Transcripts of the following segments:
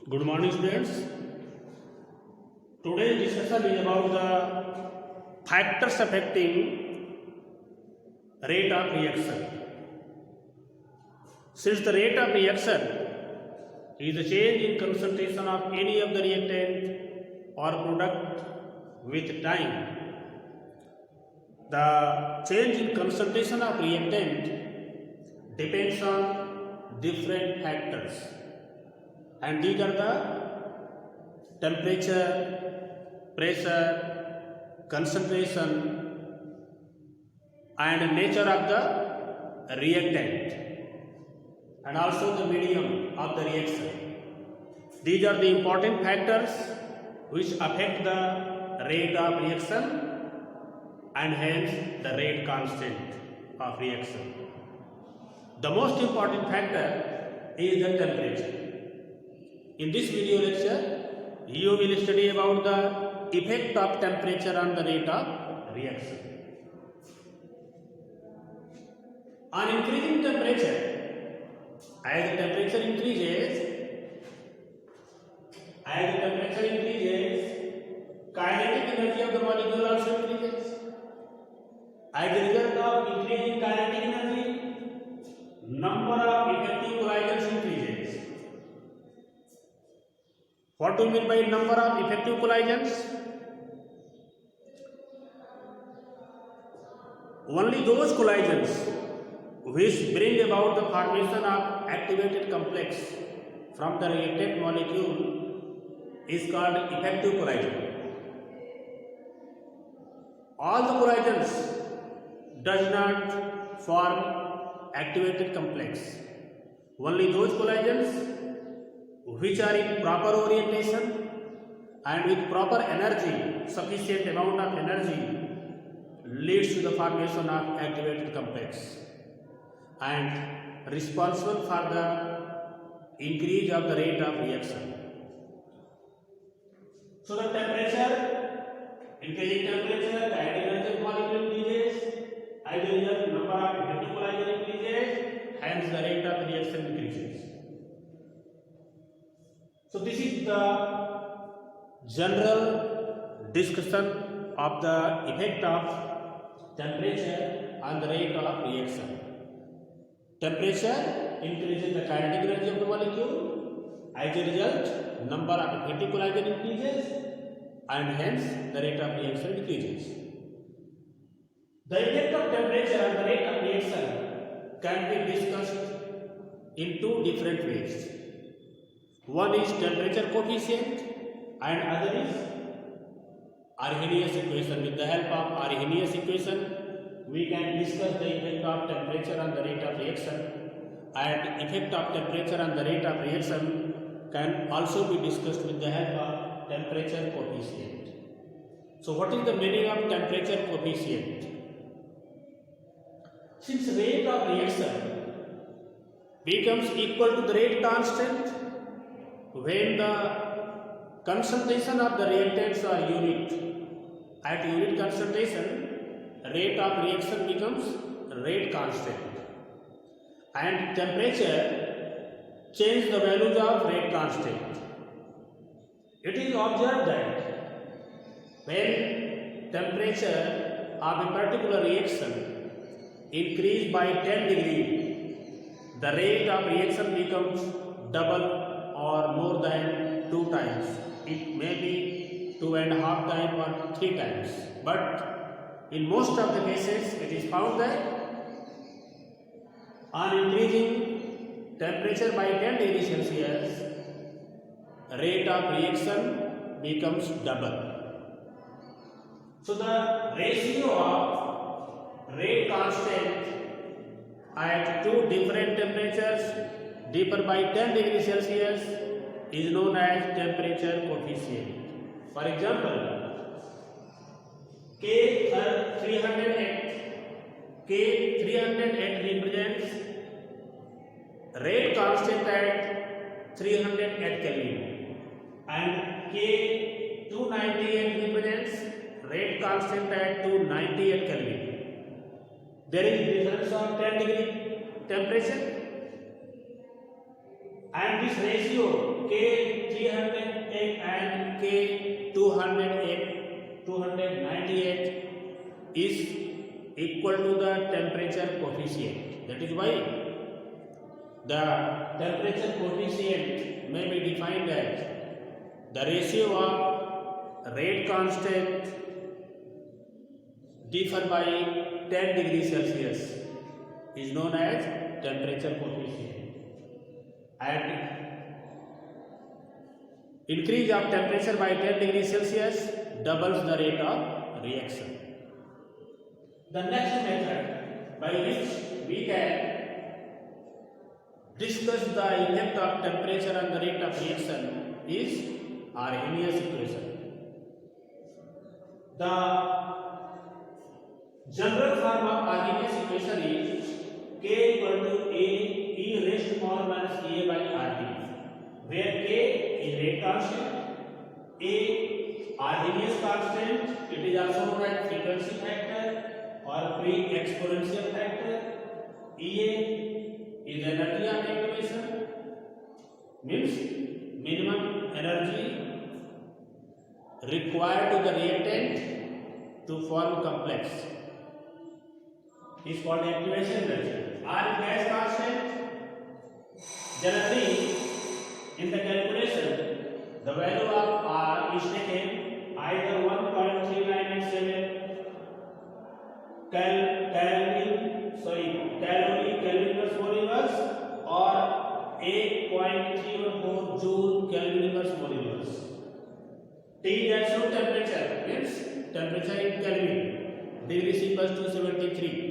Good morning, students. Today's discussion is about the factors affecting rate of reaction. Since the rate of reaction is the change in concentration of any of the reactant or product with time, the change in concentration of reactant depends on different factors. And these are the temperature, pressure, concentration and nature of the reactant and also the medium of the reaction. These are the important factors which affect the rate of reaction and hence the rate constant of reaction. The most important factor is the temperature. In this video lecture, you will study about the effect of temperature on the rate of reaction. On increasing temperature, as the temperature increases, kinetic energy of the molecule also increases. As a result of increasing kinetic energy, number of effective collisions increases. What do you mean by number of effective collisions? Only those collisions which bring about the formation of activated complex from the reactant molecule is called effective collision. All the collisions does not form activated complex. Only those collisions which are in proper orientation and with proper energy, sufficient amount of energy leads to the formation of activated complex and responsible for the increase of the rate of reaction. So the increasing temperature, kinetic energy of molecule increases, as a result number of effective collision increases, hence the rate of reaction increases. So this is the general discussion of the effect of temperature on the rate of reaction. Temperature increases the kinetic energy of the molecule. As a result, number of effective collision increases and hence the rate of reaction decreases. The effect of temperature on the rate of reaction can be discussed in two different ways. One is temperature coefficient and other is Arrhenius equation. With the help of Arrhenius equation, we can discuss the effect of temperature on the rate of reaction, and effect of temperature on the rate of reaction can also be discussed with the help of temperature coefficient. So what is the meaning of temperature coefficient? Since rate of reaction becomes equal to the rate constant when the concentration of the reactants are unit, at unit concentration, rate of reaction becomes rate constant, and temperature change the values of rate constant. It is observed that when temperature of a particular reaction increase by 10 degree, the rate of reaction becomes double or more than 2 times. It may be 2.5 times or 3 times. But in most of the cases, it is found that on increasing temperature by 10 degrees Celsius, rate of reaction becomes double. So the ratio of rate constant at two different temperatures differ by 10 degrees Celsius is known as temperature coefficient. For example, K308 represents rate constant at 308 Kelvin and K298 represents rate constant at 298 Kelvin. There is difference of 10 degree temperature and this ratio K 308 and K 298 is equal to the temperature coefficient. That is why the temperature coefficient may be defined as the ratio of rate constant differ by 10 degrees Celsius is known as temperature coefficient, and increase of temperature by 10 degrees Celsius doubles the rate of reaction. The next method by which we can discuss the effect of temperature on the rate of reaction is Arrhenius equation. The general form of Arrhenius equation is K equal to A e raised to power minus A by RT, where K is rate constant, A Arrhenius constant, it is also known as frequency factor or pre-exponential factor, EA is energy of activation, means minimum energy required to the reactant to form complex, is called activation energy. R is gas constant. Generally, in the calculation, the value of R is taken either 1.397 Kelvin inverse mole inverse or 8.314 Joule Kelvin inverse mole inverse. T is absolute temperature, means temperature in Kelvin, degrees equals to 73.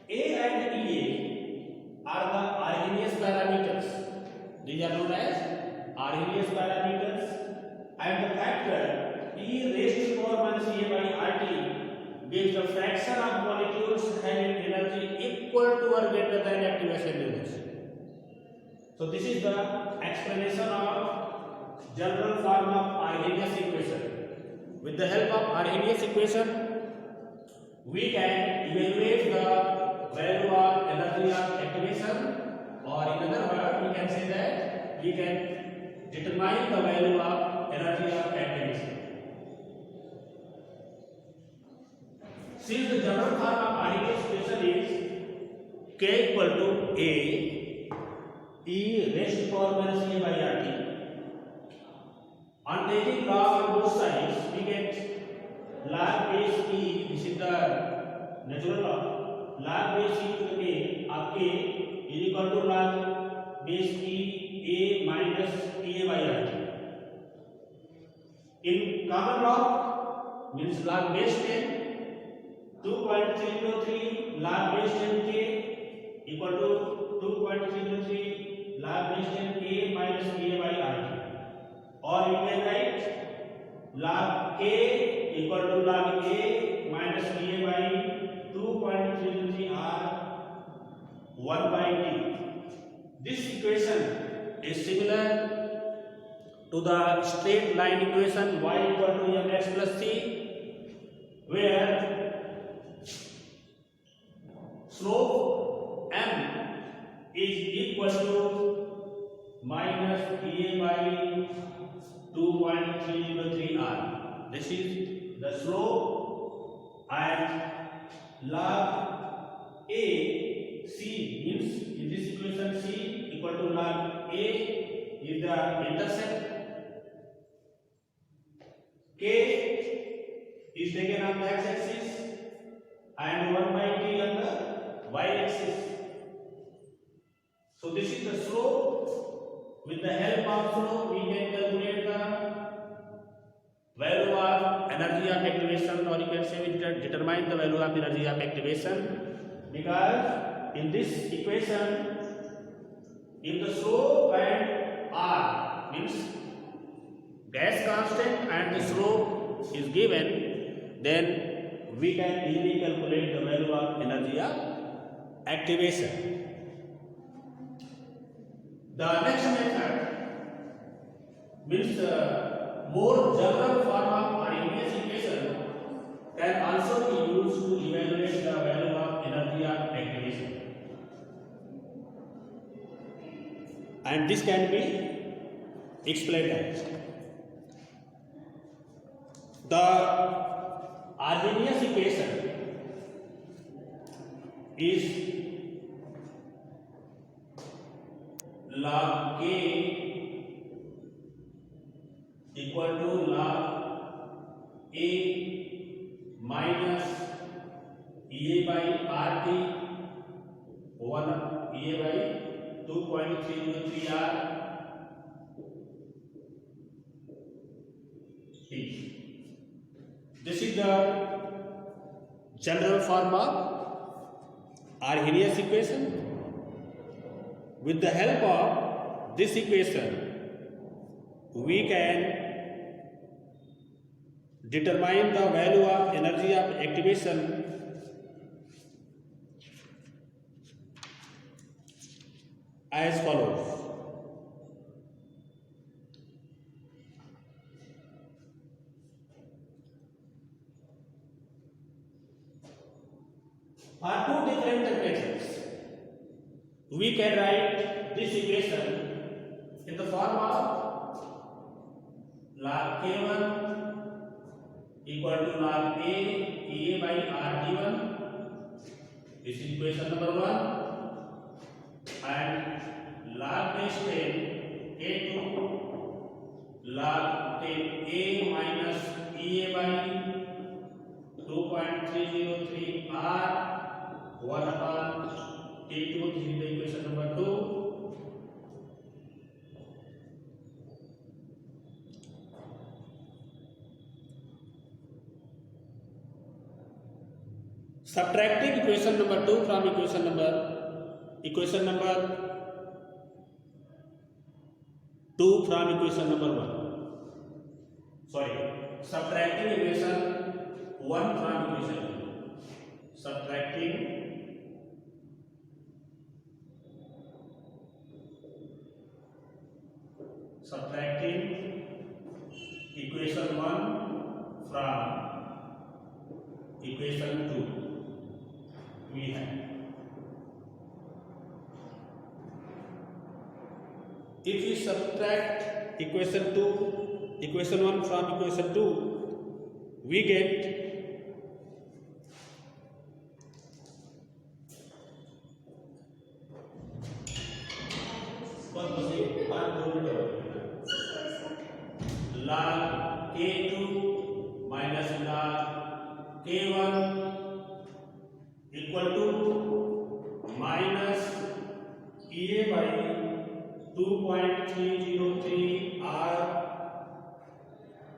A and EA are the Arrhenius parameters. These are known as Arrhenius parameters, and the factor E raised to power minus A by RT gives the fraction of molecules having energy equal to or greater than activation energy. So this is the explanation of general form of Arrhenius equation. With the help of Arrhenius equation, we can evaluate the value of energy of activation, or in other words, we can say that we can determine the value of energy of activation. Since the general form of Arrhenius equation is K equal to A e raised to power minus A by RT, on taking log on both sides, we get log base E, this is the natural law. Log base E to the K of K is equal to log base E A minus A by RT. In common log means log base 10, 2.303 log base 10 K equal to 2.303 log base 10 A minus A by RT. Or we can write log K equal to log A minus A by 2.303 R 1 by T. This equation is similar to the straight line equation y equal to mx plus c, where slope m is equal to minus A by 2.303 R. This is the slope, and log A C means in this equation C equal to log A is the intercept, K is taken on the x axis and 1 by T on the y axis. So this is the slope. With the help of slope, we can calculate the value of energy of activation, or you can say we determine the value of energy of activation, because in this equation, if the slope and R means gas constant and the slope is given, then we can easily calculate the value of energy of activation. The next method means the more general form of Arrhenius equation can also be used to evaluate the value of energy of activation. and this can be explained as the Arrhenius equation is log K equal to log A minus EA by RT 1 EA by 2.303 R T. This is the general form of Arrhenius equation. With the help of this equation, we can determine the value of energy of activation as follows. For two different temperatures, we can write this equation in the form of log K1 equal to log A EA by RT1. This is equation number 1. And log base 10 K2 log 10 A minus EA by 2.303 R 1 upon T2. This is the equation number 2. Subtracting equation number 2 from equation number 2 from equation number 1. Sorry, subtracting equation 1 from equation 2. Subtracting equation 1 from equation 2. We have, if we subtract equation 1 from equation 2, we get log K2 minus log K1 equal to minus EA by 2.303 R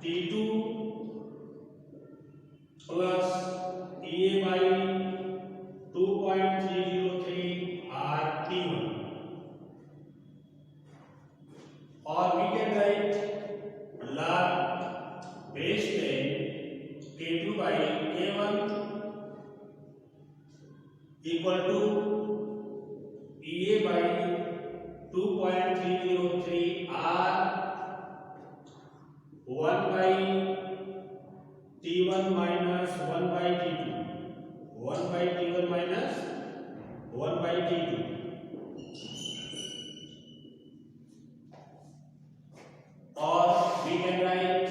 T2 plus EA by 2.303 R T1. Or we can write log base 10 K2 by K1 equal to EA by 2.303 R 1 by T1 minus 1 by T2. 1 by T1 minus 1 by T2. Or we can write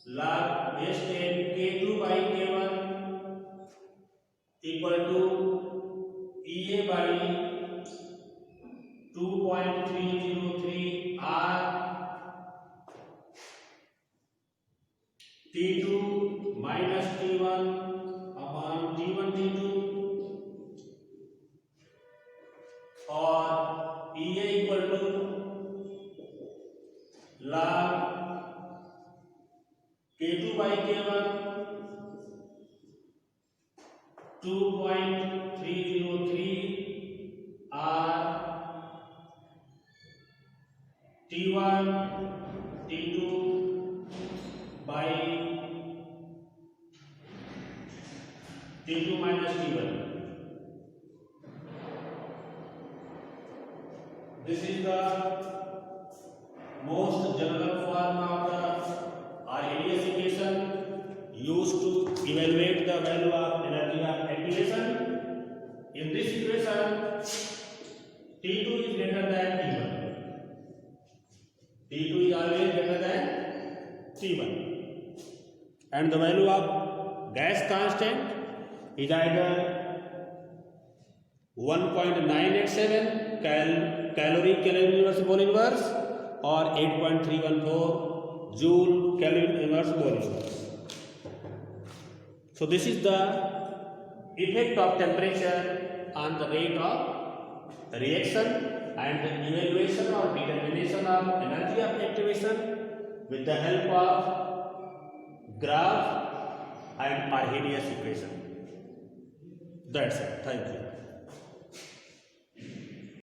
log base 10 K2 by K1 equal to EA by 2.303 R T2 minus T1 upon T1 T2, or EA equal to log K2 by K1 2.303 R T1 T2 by T2 minus T1. This is the most general form of the Arrhenius equation used to evaluate the value of energy of activation. In this equation, T2 is greater than T1. T2 is always greater than T1. And the value of gas constant is either 1.987 calorie Kelvin inverse mole inverse or 8.314 joule Kelvin inverse mole inverse. So this is the effect of temperature on the rate of reaction and the evaluation or determination of energy of activation with the help of graph and Arrhenius equation. That's it. Thank you.